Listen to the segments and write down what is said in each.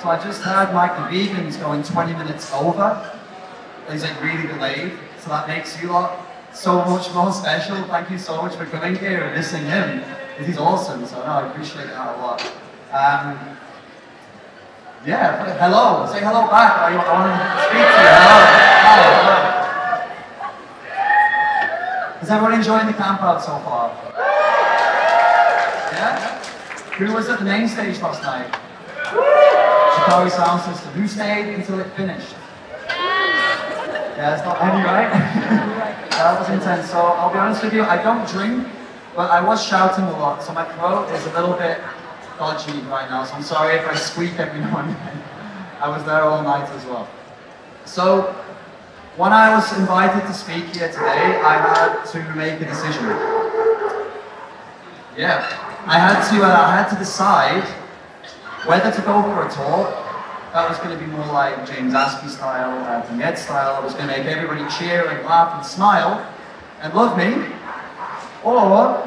So I just heard Mike the Vegan's going 20 minutes over. He's like really delayed, so that makes you lot so much more special. Thank you so much for coming here and listening him. He's awesome, so no, I appreciate that a lot. Yeah, hello, say hello back. I want to speak to you. Hello. Is everyone enjoying the camp out so far? Yeah? Who was at the main stage last night? Chicago Sound System. Who stayed until it finished? Yeah, it's not many, right? That was intense. So I'll be honest with you, I don't drink, but I was shouting a lot, so my throat is a little bit dodgy right now, so I'm sorry if I squeak every now and then. I was there all night as well. So, when I was invited to speak here today, I had to make a decision. Yeah, I had to decide whether to go for a talk that was going to be more like James Askey style, and Ed style, that was going to make everybody cheer and laugh and smile and love me, or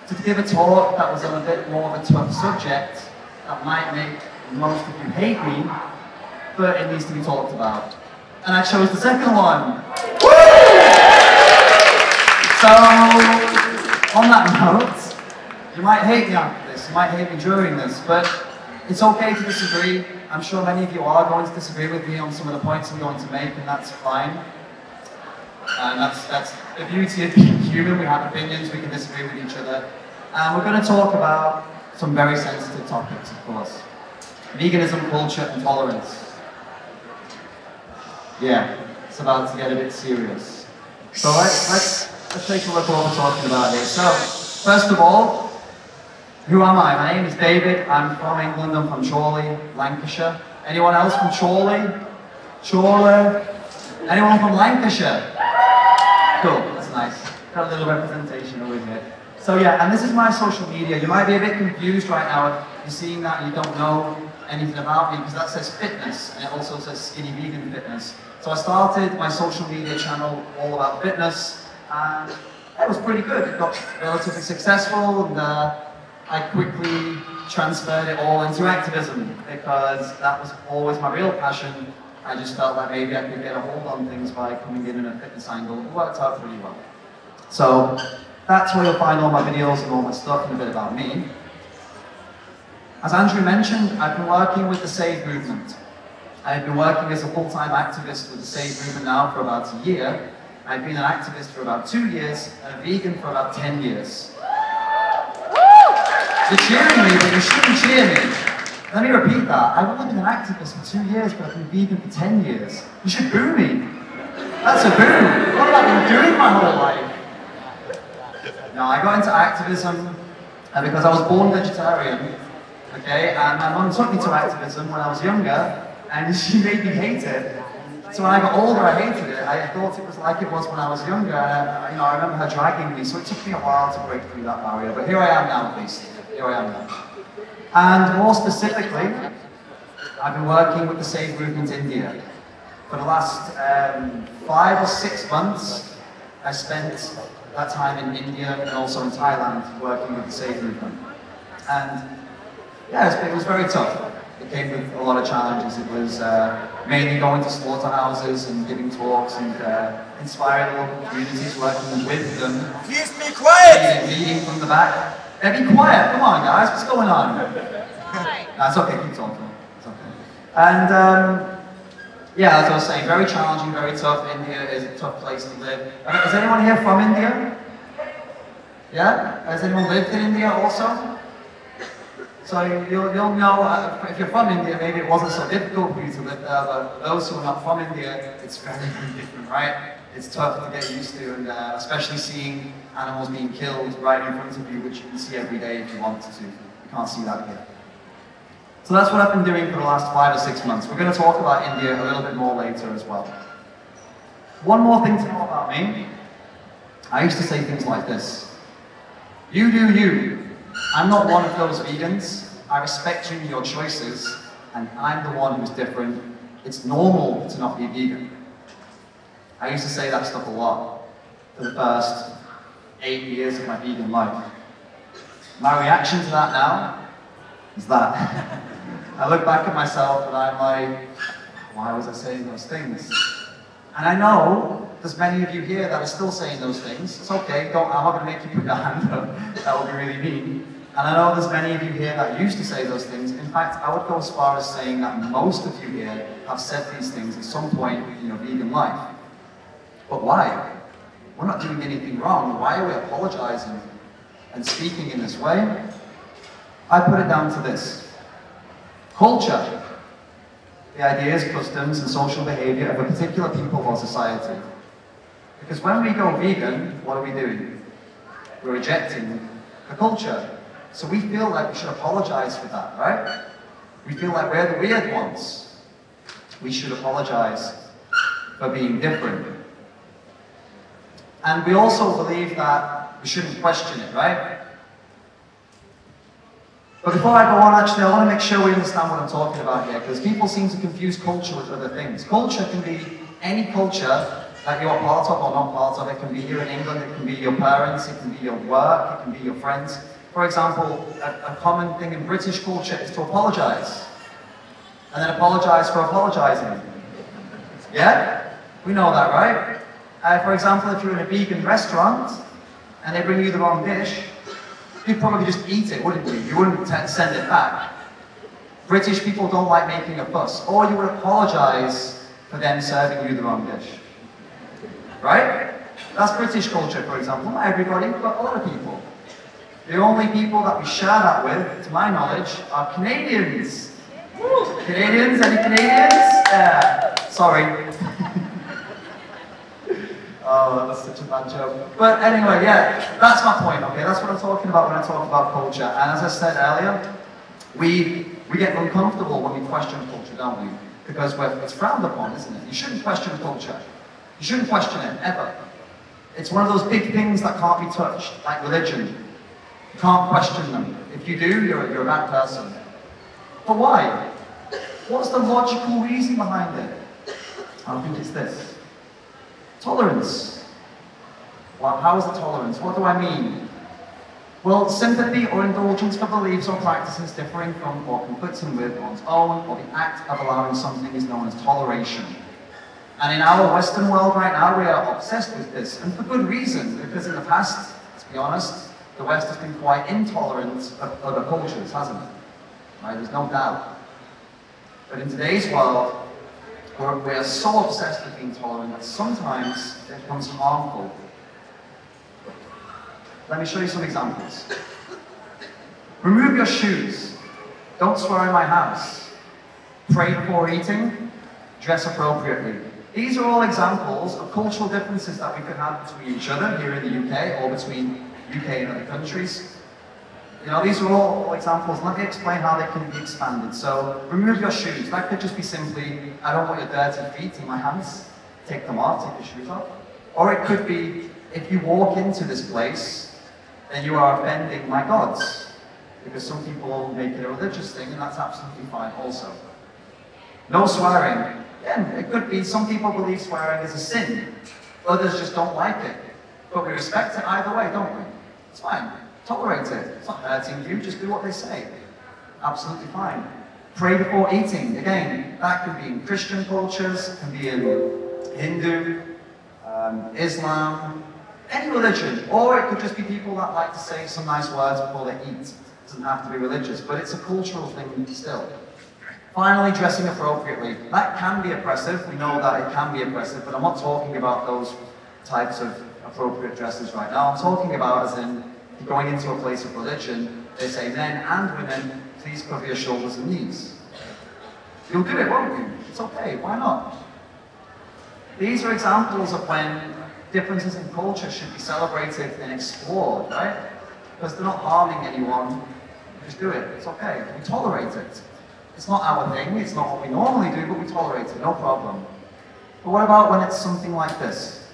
to give a talk that was on a bit more of a tough subject that might make most of you hate me, but it needs to be talked about. And I chose the second one. Woo! So, on that note, you might hate me after this, you might hate me during this, but it's okay to disagree. I'm sure many of you are going to disagree with me on some of the points I'm going to make, and that's fine. And that's the beauty of being human. We have opinions, we can disagree with each other. And we're going to talk about some very sensitive topics, of course. Veganism, culture, and tolerance. Yeah, it's about to get a bit serious. So let's take a look at what we're talking about here. So, first of all, who am I? My name is David. I'm from England. I'm from Chorley, Lancashire. Anyone else from Chorley? Chorley? Anyone from Lancashire? Cool, that's nice. Got a little representation over here. So yeah, and this is my social media. You might be a bit confused right now if you're seeing that and you don't know anything about me, because that says fitness, and it also says skinny vegan fitness. So I started my social media channel all about fitness, and it was pretty good. It got relatively successful, and I quickly transferred it all into activism, because that was always my real passion. I just felt that maybe I could get a hold on things by coming in a fitness angle. It worked out pretty well. So that's where you'll find all my videos and all my stuff and a bit about me. As Andrew mentioned, I've been working with the SAVE movement. I've been working as a full-time activist with the SAVE movement now for about a year. I've been an activist for about 2 years, and a vegan for about 10 years. You're cheering me, but you shouldn't cheer me. Let me repeat that. I've only been an activist for 2 years, but I've been vegan for 10 years. You should boo me. That's a boo. What have I been doing my whole life? No, I got into activism because I was born vegetarian, okay, and my mum took me to activism when I was younger, and she made me hate it. So when I got older, I hated it. I thought it was like it was when I was younger, and I remember her dragging me, so it took me a while to break through that barrier, but here I am now, at least. Here I am now. And more specifically, I've been working with the SAVE movement in India. For the last 5 or 6 months, I spent that time in India and also in Thailand working with the SAVE movement. And yeah, it was very tough. It came with a lot of challenges. It was mainly going to slaughterhouses and giving talks and inspiring the local communities, working with them. Please be quiet! Leading from the back. Yeah, be quiet, come on guys, what's going on? No, it's okay, keep talking. It's okay. And yeah, as I was saying, very challenging, very tough. India is a tough place to live. Is anyone here from India? Yeah? Has anyone lived in India also? So you'll know, if you're from India, maybe it wasn't so difficult for you to live there, but those who are not from India, it's very, very different, right? It's tough to get used to, and especially seeing animals being killed right in front of you, which you can see every day if you want to. You can't see that here. So that's what I've been doing for the last 5 or 6 months. We're going to talk about India a little bit more later as well. One more thing to know about me. I used to say things like this. You do you. I'm not one of those vegans. I respect you and your choices, and I'm the one who's different. It's normal to not be vegan. I used to say that stuff a lot for the first 8 years of my vegan life. My reaction to that now is that. I look back at myself and I'm like, why was I saying those things? And I know there's many of you here that are still saying those things. It's okay, I'm not going to make you put your hand up. That would be really mean. And I know there's many of you here that used to say those things. In fact, I would go as far as saying that most of you here have said these things at some point in your vegan life. But why? We're not doing anything wrong. Why are we apologizing and speaking in this way? I put it down to this. Culture. The ideas, customs, and social behavior of a particular people or society. Because when we go vegan, what are we doing? We're rejecting the culture. So we feel like we should apologize for that, right? We feel like we're the weird ones. We should apologize for being different. And we also believe that we shouldn't question it, right? But before I go on, actually, I want to make sure we understand what I'm talking about here, because people seem to confuse culture with other things. Culture can be any culture that you're part of or not part of. It can be here in England, it can be your parents, it can be your work, it can be your friends. For example, a common thing in British culture is to apologize. And then apologize for apologizing. Yeah? We know that, right? For example, if you're in a vegan restaurant and they bring you the wrong dish, you'd probably just eat it, wouldn't you? You wouldn't send it back. British people don't like making a fuss. Or you would apologize for them serving you the wrong dish. Right? That's British culture, for example. Not everybody, but a lot of people. The only people that we share that with, to my knowledge, are Canadians. Canadians? Any Canadians? Yeah. Sorry. Oh, that's such a bad joke. But anyway, yeah, that's my point, okay? That's what I'm talking about when I talk about culture. And as I said earlier, we get uncomfortable when we question culture, don't we? Because it's frowned upon, isn't it? You shouldn't question culture. You shouldn't question it, ever. It's one of those big things that can't be touched, like religion. You can't question them. If you do, you're a bad person. But why? What's the logical reason behind it? I think it's this. Tolerance. Well, how is the tolerance? What do I mean? Well, sympathy or indulgence for beliefs or practices differing from or conflicting with one's own, or the act of allowing something is known as toleration. And in our Western world right now, we are obsessed with this, and for good reason, because in the past, let's be honest, the West has been quite intolerant of other cultures, hasn't it? Right? There's no doubt. But in today's world, we're so obsessed with being tolerant that sometimes it becomes harmful. Let me show you some examples. Remove your shoes. Don't swear in my house. Pray before eating. Dress appropriately. These are all examples of cultural differences that we could have between each other here in the UK or between UK and other countries. You know, these are all examples. Let me explain how they can be expanded. So, remove your shoes. That could just be simply, I don't want your dirty feet in my hands. Take them off, take your shoes off. Or it could be, if you walk into this place, then you are offending my gods. Because some people make it a religious thing, and that's absolutely fine also. No swearing. Again, it could be, some people believe swearing is a sin. Others just don't like it. But we respect it either way, don't we? It's fine. Tolerate it. It's not hurting you, just do what they say. Absolutely fine. Pray before eating. Again, that can be in Christian cultures, it can be in Hindu, Islam, any religion. Or it could just be people that like to say some nice words before they eat. It doesn't have to be religious, but it's a cultural thing still. Finally, dressing appropriately. That can be oppressive. We know that it can be oppressive, but I'm not talking about those types of appropriate dresses right now. I'm talking about as in, going into a place of religion, they say, men and women, please cover your shoulders and knees. You'll do it, won't you? It's okay, why not? These are examples of when differences in culture should be celebrated and explored, right? Because they're not harming anyone. Just do it, it's okay. We tolerate it. It's not our thing, it's not what we normally do, but we tolerate it, no problem. But what about when it's something like this?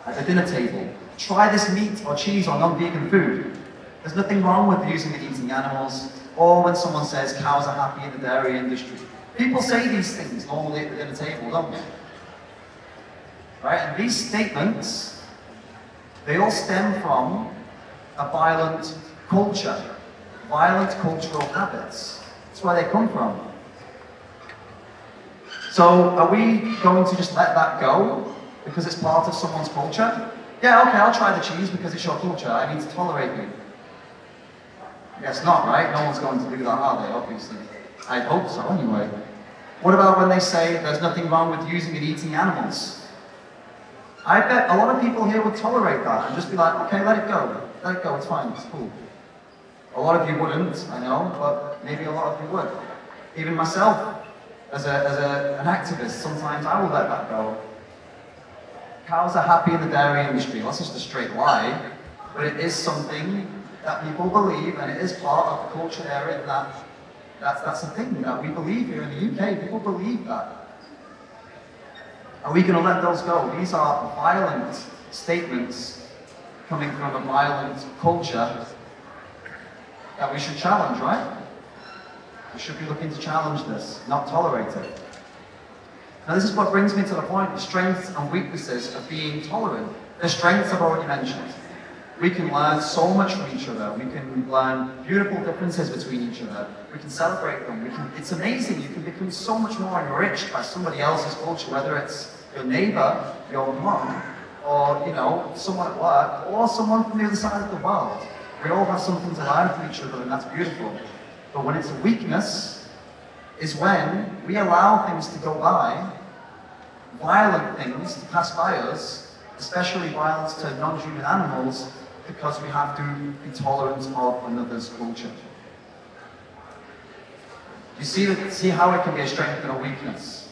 At the dinner table. Try this meat or cheese or non-vegan food. There's nothing wrong with using and eating animals, or when someone says cows are happy in the dairy industry. People say these things normally at the dinner table, don't they? Right? And these statements, they all stem from a violent culture, violent cultural habits. It's where they come from. So are we going to just let that go because it's part of someone's culture? Yeah, okay, I'll try the cheese because it's your culture. I need to tolerate you. Guess not, right? No one's going to do that, are they, obviously? I hope so, anyway. What about when they say there's nothing wrong with using and eating animals? I bet a lot of people here would tolerate that and just be like, okay, let it go. Let it go, it's fine, it's cool. A lot of you wouldn't, I know, but maybe a lot of you would. Even myself, as an activist, sometimes I will let that go. Cows are happy in the dairy industry. Well, that's just a straight lie, but it is something that people believe, and it is part of the culture area that's a thing that we believe here in the UK. People believe that. Are we going to let those go? These are violent statements coming from a violent culture that we should challenge, right? We should be looking to challenge this, not tolerate it. Now this is what brings me to the point, the strengths and weaknesses of being tolerant. The strengths I've already mentioned. We can learn so much from each other. We can learn beautiful differences between each other. We can celebrate them. It's amazing. You can become so much more enriched by somebody else's culture, whether it's your neighbor, your mom, or someone at work, or someone from the other side of the world. We all have something to learn from each other, and that's beautiful. But when it's a weakness, is when we allow things to go by, violent things to pass by us, especially violence to non-human animals, because we have to be tolerant of another's culture. You see how it can be a strength and a weakness.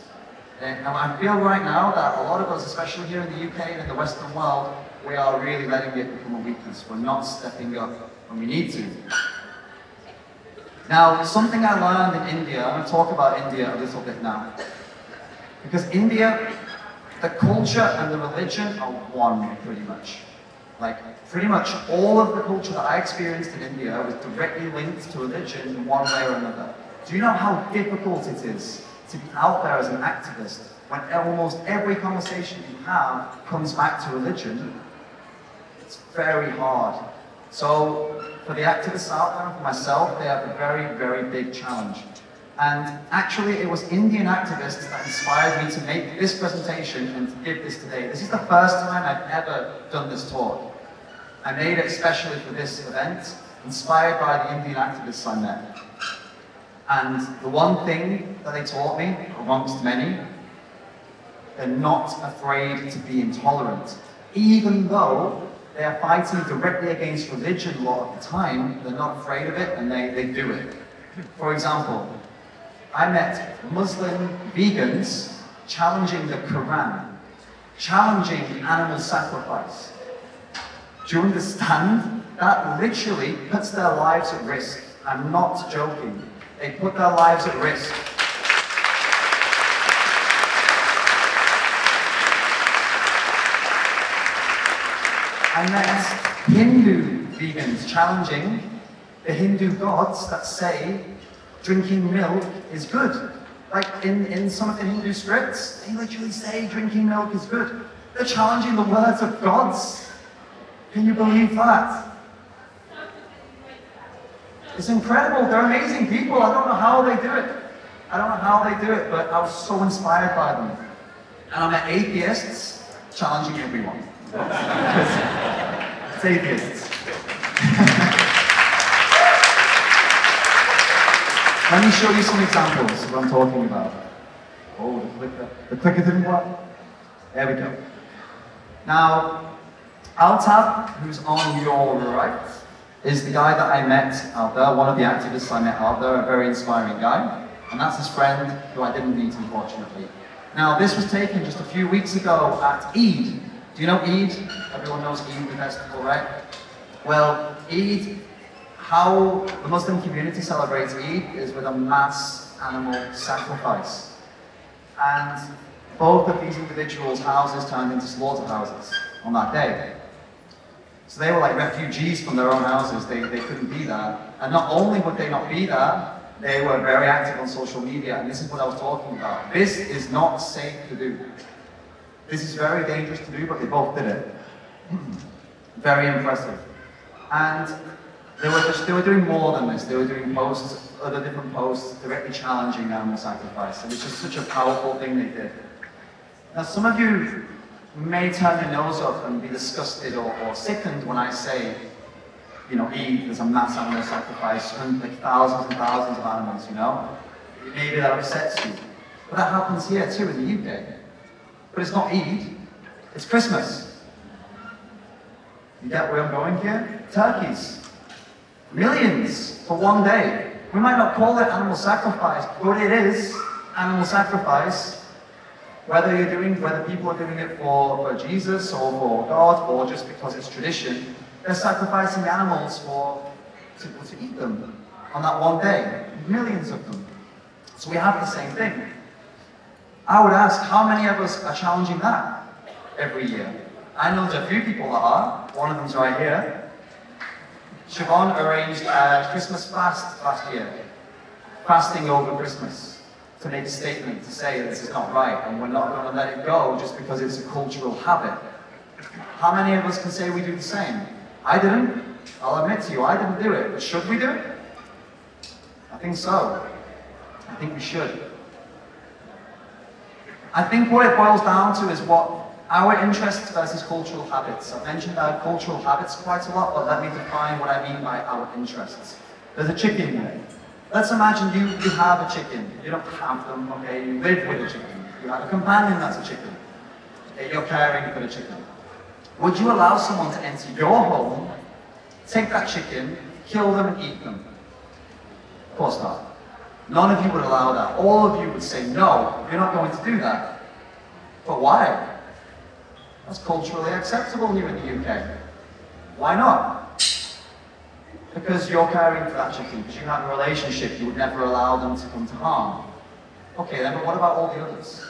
Now I feel right now that a lot of us, especially here in the UK and in the Western world, we are really letting it become a weakness. We're not stepping up when we need to. Now, something I learned in India, I'm going to talk about India a little bit now. Because India, the culture and the religion are one, pretty much. Like, pretty much all of the culture that I experienced in India was directly linked to religion in one way or another. Do you know how difficult it is to be out there as an activist when almost every conversation you have comes back to religion? It's very hard. So, for the activists out there and for myself, they have a very, very big challenge. And actually, it was Indian activists that inspired me to make this presentation and to give this today. This is the first time I've ever done this talk. I made it especially for this event, inspired by the Indian activists I met. And the one thing that they taught me, amongst many, they're not afraid to be intolerant. Even though they are fighting directly against religion a lot of the time, they're not afraid of it and they do it. For example, I met Muslim vegans challenging the Quran, challenging animal sacrifice. Do you understand? That literally puts their lives at risk. I'm not joking. They put their lives at risk. I met Hindu vegans challenging the Hindu gods that say drinking milk is good. Like in some of the Hindu scripts, they literally say drinking milk is good. They're challenging the words of gods. Can you believe that? It's incredible. They're amazing people. I don't know how they do it. I don't know how they do it, but I was so inspired by them. And I met atheists challenging everyone. It's atheists. Let me show you some examples of what I'm talking about. Oh, the clicker didn't work. There we go. Now, Altab, who's on your right, is the guy that I met out there, one of the activists I met out there, a very inspiring guy. And that's his friend, who I didn't meet, unfortunately. Now, this was taken just a few weeks ago at Eid. Do you know Eid? Everyone knows Eid, the festival, right? Well, Eid, how the Muslim community celebrates Eid is with a mass animal sacrifice. And both of these individuals' houses turned into slaughterhouses on that day. So they were like refugees from their own houses. They couldn't be there. And not only would they not be there, they were very active on social media, and this is what I was talking about. This is not safe to do. This is very dangerous to do, but they both did it. Very impressive. And They were doing more than this. They were doing posts, other different posts, directly challenging animal sacrifice. And it's just such a powerful thing they did. Now, some of you may turn your nose up and be disgusted or sickened when I say, you know, there's a mass animal sacrifice, like thousands and thousands of animals, you know? Maybe that upsets you. But that happens here too in the UK. But it's not Eid, it's Christmas. You get where I'm going here? Turkeys. Millions for one day. We might not call it animal sacrifice, but it is animal sacrifice. Whether people are doing it for Jesus or for God or just because it's tradition, they're sacrificing animals to eat them on that one day. Millions of them. So we have the same thing. I would ask, how many of us are challenging that every year? I know there's a few people that are. One of them's right here. Siobhan arranged a Christmas fast last year. Fasting over Christmas. To make a statement, to say this is not right, and we're not going to let it go just because it's a cultural habit. How many of us can say we do the same? I didn't. I'll admit to you, I didn't do it. But should we do it? I think so. I think we should. I think what it boils down to is what our interests versus cultural habits. I've mentioned our cultural habits quite a lot, but let me define what I mean by our interests. There's a chicken here. Let's imagine you have a chicken. You don't have them, okay? You live with a chicken. You have a companion that's a chicken. Okay, you're caring for the chicken. Would you allow someone to enter your home, take that chicken, kill them and eat them? Of course not. None of you would allow that. All of you would say, no, you're not going to do that. But why? That's culturally acceptable here in the UK. Why not? Because you're caring for that chicken, because you have a relationship, you would never allow them to come to harm. Okay then, but what about all the others?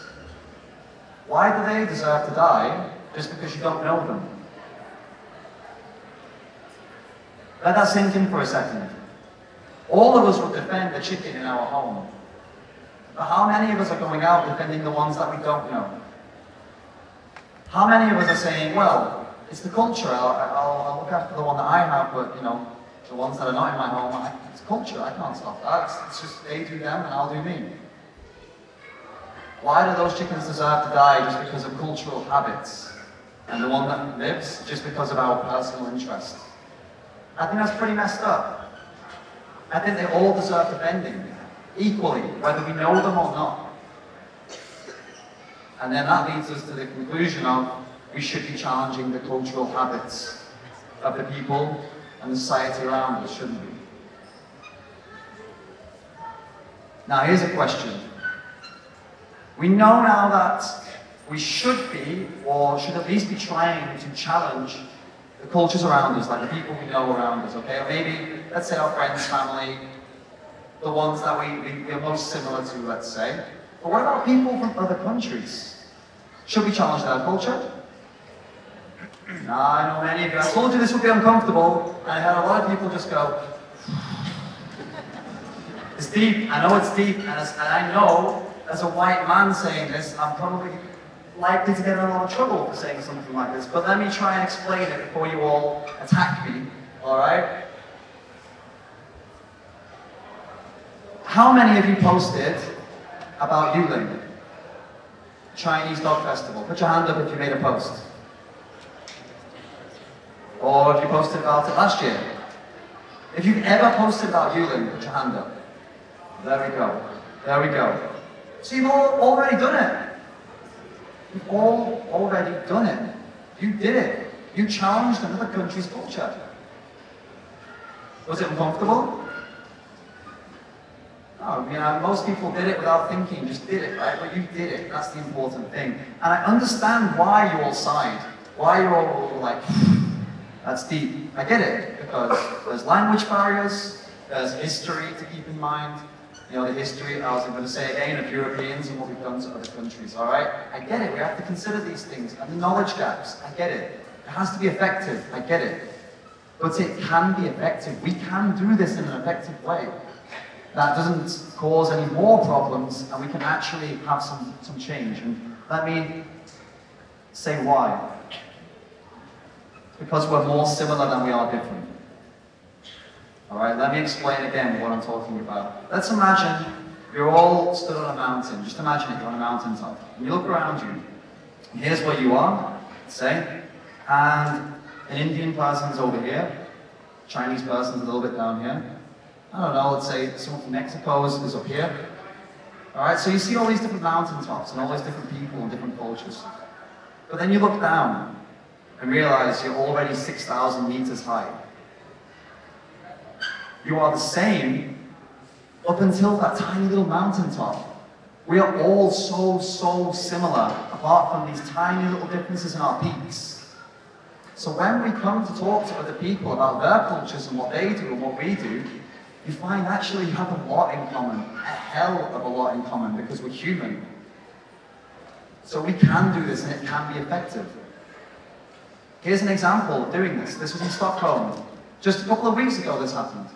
Why do they deserve to die just because you don't know them? Let that sink in for a second. All of us would defend the chicken in our home. But how many of us are going out defending the ones that we don't know? How many of us are saying, well, it's the culture, I'll look after the one that I have, but you know, the ones that are not in my home, it's culture, I can't stop that. It's just they do them and I'll do me. Why do those chickens deserve to die just because of cultural habits? And the one that lives just because of our personal interest? I think that's pretty messed up. I think they all deserve defending, equally, whether we know them or not. And then that leads us to the conclusion of we should be challenging the cultural habits of the people and the society around us, shouldn't we? Now here's a question. We know now that we should be, or should at least be trying to challenge the cultures around us, like the people we know around us, okay? Or maybe, let's say our friends, family, the ones that we're most similar to, let's say. But what about people from other countries? Should we challenge their culture? Nah, I know many of you. I told you this would be uncomfortable, and I had a lot of people just go, it's deep, I know it's deep, and I know, as a white man saying this, I'm probably likely to get in a lot of trouble for saying something like this, but let me try and explain it before you all attack me, alright? How many of you posted about Yulin, Chinese Dog Festival? Put your hand up if you made a post. Or if you posted about it last year. If you've ever posted about Yulin, put your hand up. There we go. There we go. So you've all already done it. You've all already done it. You did it. You challenged another country's culture. Was it uncomfortable? No, you know, most people did it without thinking, just did it, right? But you did it. That's the important thing. And I understand why you all sighed. Why you all were like, that's deep. I get it, because there's language barriers, there's history to keep in mind. You know, the history, I was going to say again, of Europeans and what we've done to other countries, alright? I get it, we have to consider these things. And the knowledge gaps, I get it. It has to be effective, I get it. But it can be effective. We can do this in an effective way. That doesn't cause any more problems, and we can actually have some change. And let me say why. Because we're more similar than we are different. All right, let me explain again what I'm talking about. Let's imagine you're all stood on a mountain. Just imagine it, you're on a mountaintop. And you look around you. And here's where you are, say, and an Indian person's over here. Chinese person's a little bit down here. I don't know, let's say someone from Mexico is up here. All right, so you see all these different mountaintops and all these different people and different cultures. But then you look down and realize you're already 6,000 meters high. You are the same up until that tiny little mountaintop. We are all so similar, apart from these tiny little differences in our peaks. So when we come to talk to other people about their cultures and what they do and what we do, you find actually you have a lot in common, a hell of a lot in common, because we're human. So we can do this and it can be effective. Here's an example of doing this. This was in Stockholm. Just a couple of weeks ago this happened.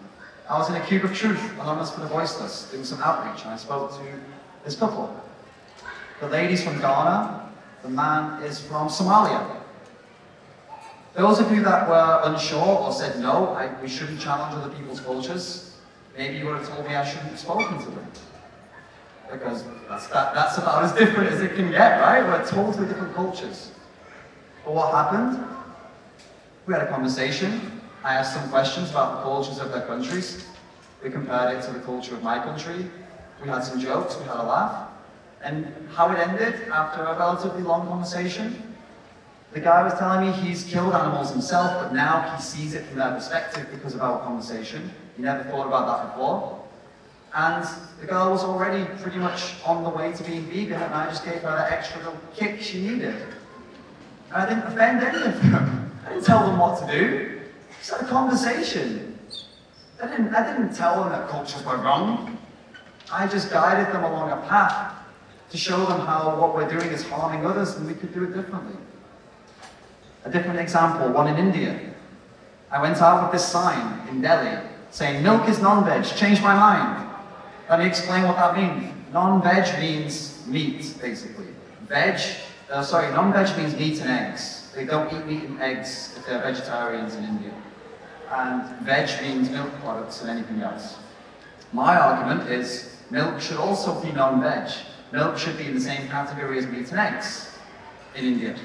I was in a Cube of Truth, Anonymous for the Voiceless, doing some outreach, and I spoke to this couple. The lady's from Ghana, the man is from Somalia. Those of you that were unsure or said no, we shouldn't challenge other people's cultures, maybe you would have told me I shouldn't have spoken to them. Because that's about as different as it can get, right? We're totally different cultures. But what happened? We had a conversation. I asked some questions about the cultures of their countries. We compared it to the culture of my country. We had some jokes, we had a laugh. And how it ended, after a relatively long conversation, the guy was telling me he's killed animals himself, but now he sees it from their perspective because of our conversation. He never thought about that before. And the girl was already pretty much on the way to being vegan, and I just gave her that extra little kick she needed. And I didn't offend any of them. I didn't tell them what to do. Just had a conversation. I didn't tell them that cultures were wrong. I just guided them along a path to show them how what we're doing is harming others and we could do it differently. A different example, one in India. I went out with this sign in Delhi saying, "Milk is non-veg, change my mind." Let me explain what that means. Non-veg means meat, basically. Non-veg means meat and eggs. They don't eat meat and eggs if they're vegetarians in India. And veg means milk products and anything else. My argument is milk should also be non-veg. Milk should be in the same category as meat and eggs in India.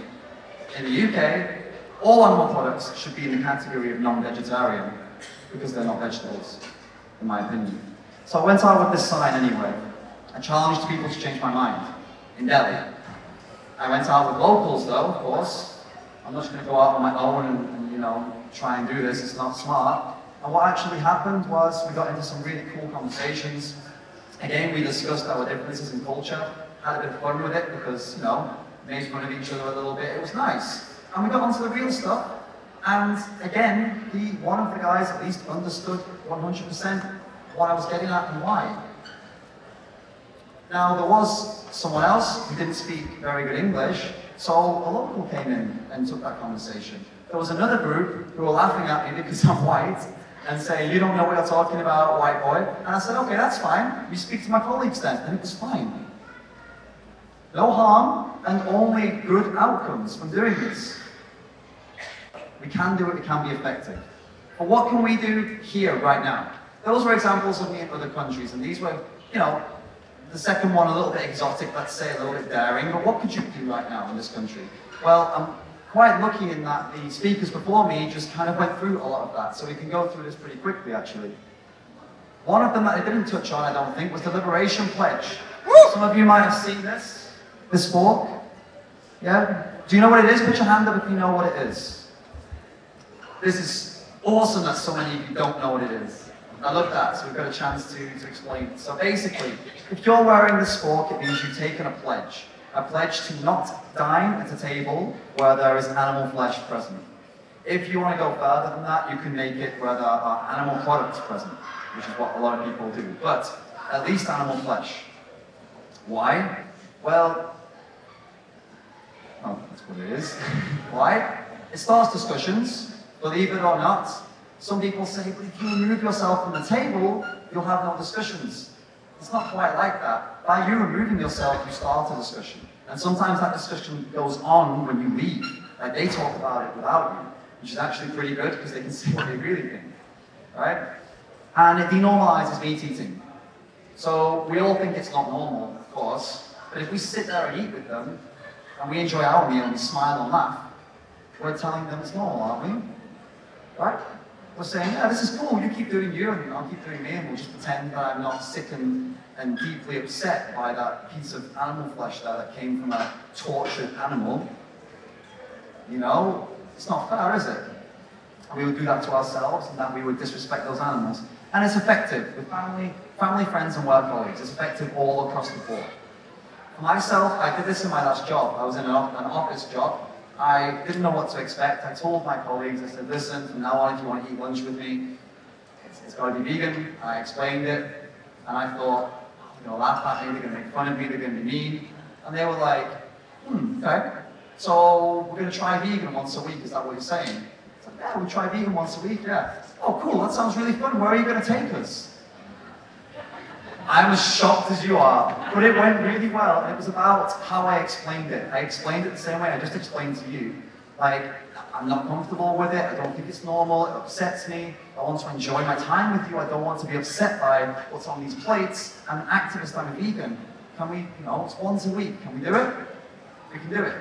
In the UK, all animal products should be in the category of non-vegetarian because they're not vegetables, in my opinion. So I went out with this sign anyway. I challenged people to change my mind in Delhi. I went out with locals though, of course. I'm not just going to go out on my own and try and do this, it's not smart. And what actually happened was we got into some really cool conversations. Again, we discussed our differences in culture, had a bit of fun with it because, made fun of each other a little bit. It was nice. And we got onto the real stuff. And again, one of the guys at least understood 100% what I was getting at and why. Now, there was someone else who didn't speak very good English, so a local came in and took that conversation. There was another group who were laughing at me because I'm white and saying, "You don't know what you're talking about, white boy." And I said, "Okay, that's fine. You speak to my colleagues then." And it was fine. No harm and only good outcomes from doing this. We can do it, it can be effective. But what can we do here right now? Those were examples of me in other countries, and these were, the second one a little bit exotic, let's say, a little bit daring, but what could you do right now in this country? Well, I'm quite lucky in that the speakers before me just kind of went through a lot of that, so we can go through this pretty quickly, actually. One of them that I didn't touch on, I don't think, was the Liberation Pledge. Some of you might have seen this fork. Yeah? Do you know what it is? Put your hand up if you know what it is. This is awesome that so many of you don't know what it is. I love that, so we've got a chance to explain it. So basically, if you're wearing this fork, it means you've taken a pledge. A pledge to not dine at a table where there is animal flesh present. If you want to go further than that, you can make it where there are animal products present, which is what a lot of people do, but at least animal flesh. Why? Well, that's what it is. Why? It starts discussions, believe it or not. Some people say, but if you remove yourself from the table, you'll have no discussions. It's not quite like that. By you removing yourself, you start a discussion. And sometimes that discussion goes on when you leave. Like they talk about it without you, which is actually pretty good because they can say what they really think. Right? and it denormalizes meat eating. So we all think it's not normal, of course, but if we sit there and eat with them, and we enjoy our meal and we smile and laugh, we're telling them it's normal, aren't we? Right? We're saying, yeah, this is cool, you keep doing you and I'll keep doing me, and we'll just pretend that I'm not sick and deeply upset by that piece of animal flesh there that came from a tortured animal. You know, it's not fair, is it? And we would do that to ourselves, and that we would disrespect those animals. And it's effective with family, friends, and work colleagues. It's effective all across the board. For myself, I did this in my last job. I was in an office job. I didn't know what to expect. I told my colleagues, I said, listen, from now on, if you want to eat lunch with me, it's got to be vegan. I explained it, and I thought, you know, laugh at me, they're going to make fun of me, they're going to be mean. And they were like, okay. So we're going to try vegan once a week, is that what you're saying? I said, yeah, we'll try vegan once a week, yeah. Oh, cool, that sounds really fun. Where are you going to take us? I'm as shocked as you are, but it went really well. It was about how I explained it. I explained it the same way I just explained to you. Like, I'm not comfortable with it. I don't think it's normal. It upsets me. I want to enjoy my time with you. I don't want to be upset by what's on these plates. I'm an activist. I'm a vegan. Can we, you know, it's once a week. Can we do it? We can do it.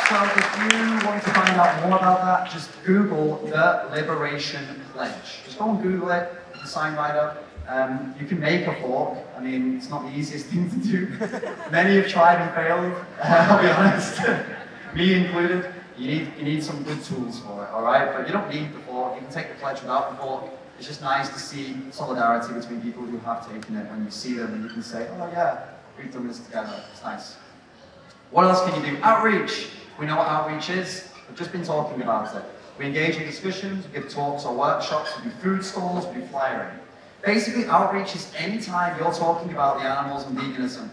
So if you want to find out more about that, just Google the Liberation Pledge. Just go and Google it, the sign right up. You can make a fork. I mean, it's not the easiest thing to do. Many have tried and failed, I'll be honest. Me included. You need some good tools for it, all right? But you don't need the fork. You can take the pledge without the fork. It's just nice to see solidarity between people who have taken it. When you see them and you can say, oh yeah, we've done this together. It's nice. What else can you do? Outreach. We know what outreach is. We've just been talking about it. We engage in discussions, we give talks or workshops, we do food stalls, we do flyering. Basically, outreach is any time you're talking about the animals and veganism.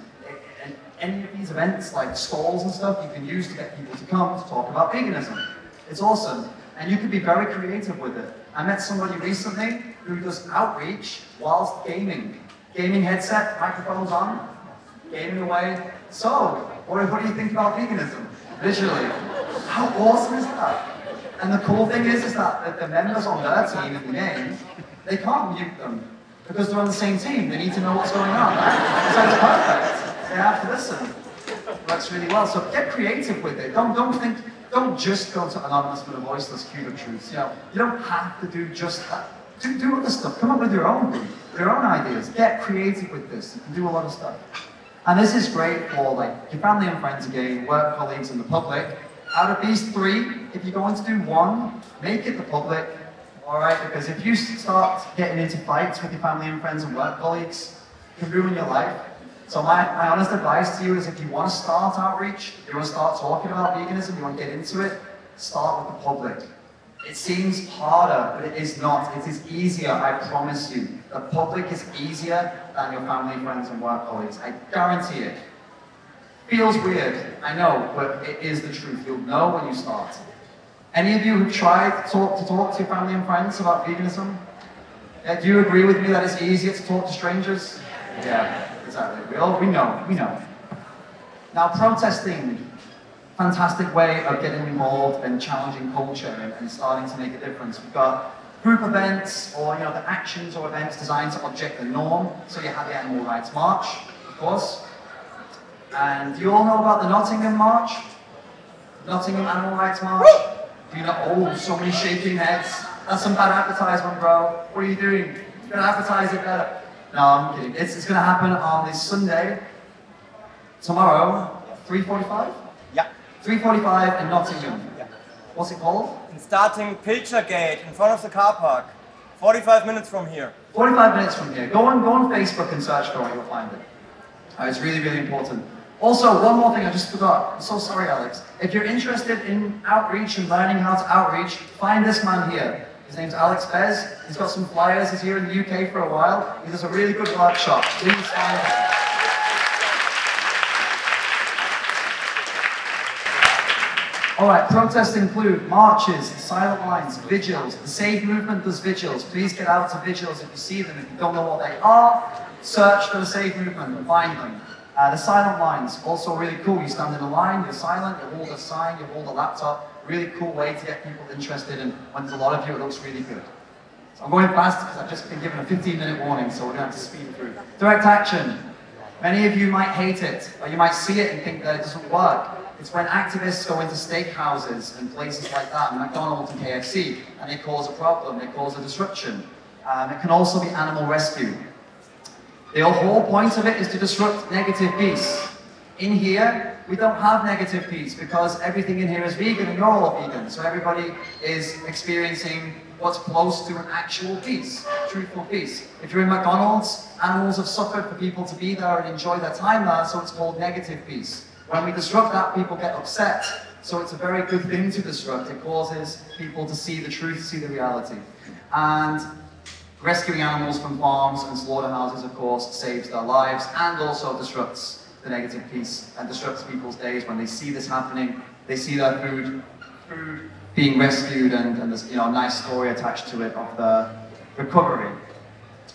And any of these events, like stalls and stuff, you can use to get people to come to talk about veganism. It's awesome. And you can be very creative with it. I met somebody recently who does outreach whilst gaming. Gaming headset, microphones on, gaming away. So, what do you think about veganism? Visually. How awesome is that? And the cool thing is that the members on their team in the game, they can't mute them because they're on the same team. They need to know what's going on, right? So it's perfect. They have to listen. It works really well. So get creative with it. Don't just go to Anonymous with a Voiceless Futures. You know, you don't have to do just that. Do other stuff. Come up with your own ideas. Get creative with this. You can do a lot of stuff. And this is great for like your family and friends again, work colleagues and the public. Out of these three, if you're going to do one, make it the public, all right? Because if you start getting into fights with your family and friends and work colleagues, it can ruin your life. So my honest advice to you is if you want to start outreach, you want to start talking about veganism, you want to get into it, start with the public. It seems harder, but it is not. It is easier, I promise you. The public is easier than your family, friends, and work colleagues. I guarantee it. Feels weird, I know, but it is the truth. You'll know when you start. Any of you who've tried to talk to your family and friends about veganism? Do you agree with me that it's easier to talk to strangers? Yeah, exactly. We know. Now, protesting. Fantastic way of getting involved and challenging culture and starting to make a difference. We've got group events or the actions or events designed to object the norm. So you have the Animal Rights March, of course. And do you all know about the Nottingham March? Nottingham Animal Rights March? Do you know? Oh, so many shaking heads. That's some bad advertisement, bro. What are you doing? You're gonna advertise it better. No, I'm kidding. It's gonna happen on this Sunday, tomorrow, 3:45? 3:45 in Nottingham. Yeah. What's it called? In starting Pilchergate in front of the car park. 45 minutes from here. 45 minutes from here. Go on Facebook and search for it, you'll find it. It's really, really important. Also, one more thing I just forgot. I'm so sorry, Alex. If you're interested in outreach and learning how to outreach, find this man here. His name's Alex Bez. He's got some flyers. He's here in the UK for a while. He does a really good workshop. Please find him. Alright, protests include marches, silent lines, vigils. The Save Movement does vigils. Please get out to vigils if you see them. If you don't know what they are, search for the Save Movement and find them. The silent lines, also really cool. You stand in a line, you're silent, you hold a sign, you hold a laptop. Really cool way to get people interested, and when there's a lot of you, it looks really good. So I'm going fast because I've just been given a 15-minute warning, so we're going to have to speed through. Direct action. Many of you might hate it, or you might see it and think that it doesn't work. It's when activists go into steakhouses and places like that, McDonald's and KFC, and they cause a problem, they cause a disruption. It can also be animal rescue. The whole point of it is to disrupt negative peace. In here, we don't have negative peace because everything in here is vegan and you're all vegan. So everybody is experiencing what's close to an actual peace, truthful peace. If you're in McDonald's, animals have suffered for people to be there and enjoy their time there, so it's called negative peace. When we disrupt that, people get upset. So it's a very good thing to disrupt. It causes people to see the truth, see the reality. And rescuing animals from farms and slaughterhouses, of course, saves their lives and also disrupts the negative peace and disrupts people's days when they see this happening. They see their food being rescued, and there's a nice story attached to it of the recovery.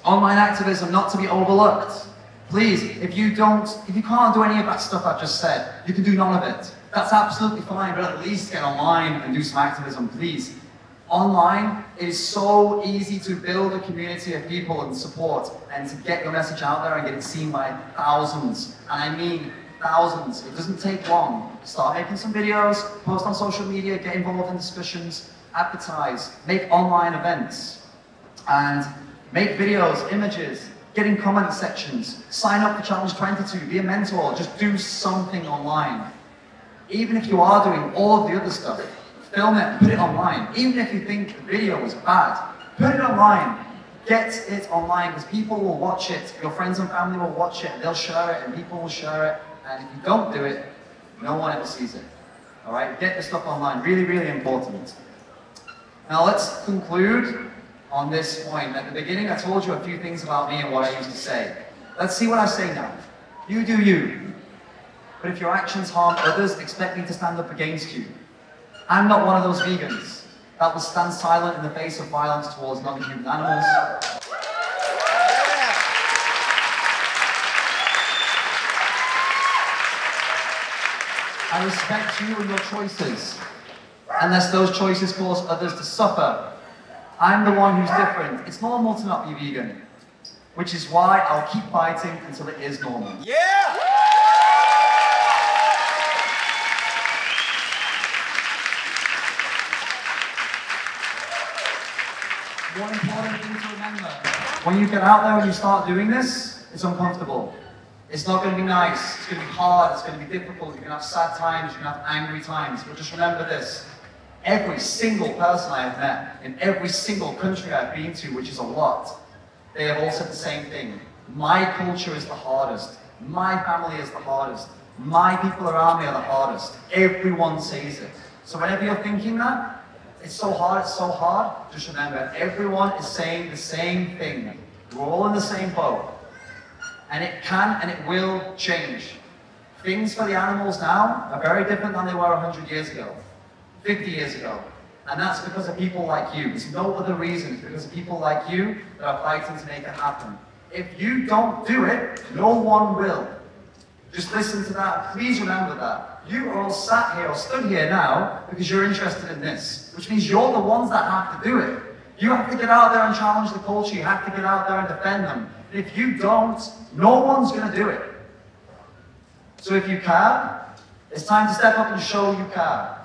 Online activism, not to be overlooked. Please, if you can't do any of that stuff I've just said, you can do none of it. That's absolutely fine, but at least get online and do some activism, please. Online, it is so easy to build a community of people and support and to get your message out there and get it seen by thousands. And I mean thousands. It doesn't take long. Start making some videos, post on social media, get involved in discussions, advertise, make online events, and make videos, images, get in comment sections, sign up for Challenge 22, be a mentor, just do something online. Even if you are doing all of the other stuff, film it and put it online. Even if you think the video was bad, put it online. Get it online because people will watch it. Your friends and family will watch it, they'll share it, and people will share it. And if you don't do it, no one ever sees it. All right, get the stuff online. Really, really important. Now let's conclude on this point. At the beginning, I told you a few things about me and what I used to say. Let's see what I say now. You do you. But if your actions harm others, expect me to stand up against you. I'm not one of those vegans that will stand silent in the face of violence towards non-human animals. I respect you and your choices, unless those choices cause others to suffer. I'm the one who's different. It's normal to not be vegan, which is why I'll keep fighting until it is normal. Yeah! One important thing to remember, when you get out there and you start doing this, it's uncomfortable. It's not going to be nice, it's going to be hard, it's going to be difficult, you're going to have sad times, you're going to have angry times, but just remember this, every single person I have met, in every single country I've been to, which is a lot, they have all said the same thing. My culture is the hardest, my family is the hardest, my people around me are the hardest. Everyone says it. So whenever you're thinking that, it's so hard, just remember, everyone is saying the same thing. We're all in the same boat. And it can and it will change. Things for the animals now are very different than they were 100 years ago, 50 years ago. And that's because of people like you. It's no other reason. It's because of people like you that are fighting to make it happen. If you don't do it, no one will. Just listen to that. Please remember that. You are all sat here or stood here now because you're interested in this, which means you're the ones that have to do it. You have to get out there and challenge the culture. You have to get out there and defend them. If you don't, no one's going to do it. So if you care, it's time to step up and show you care.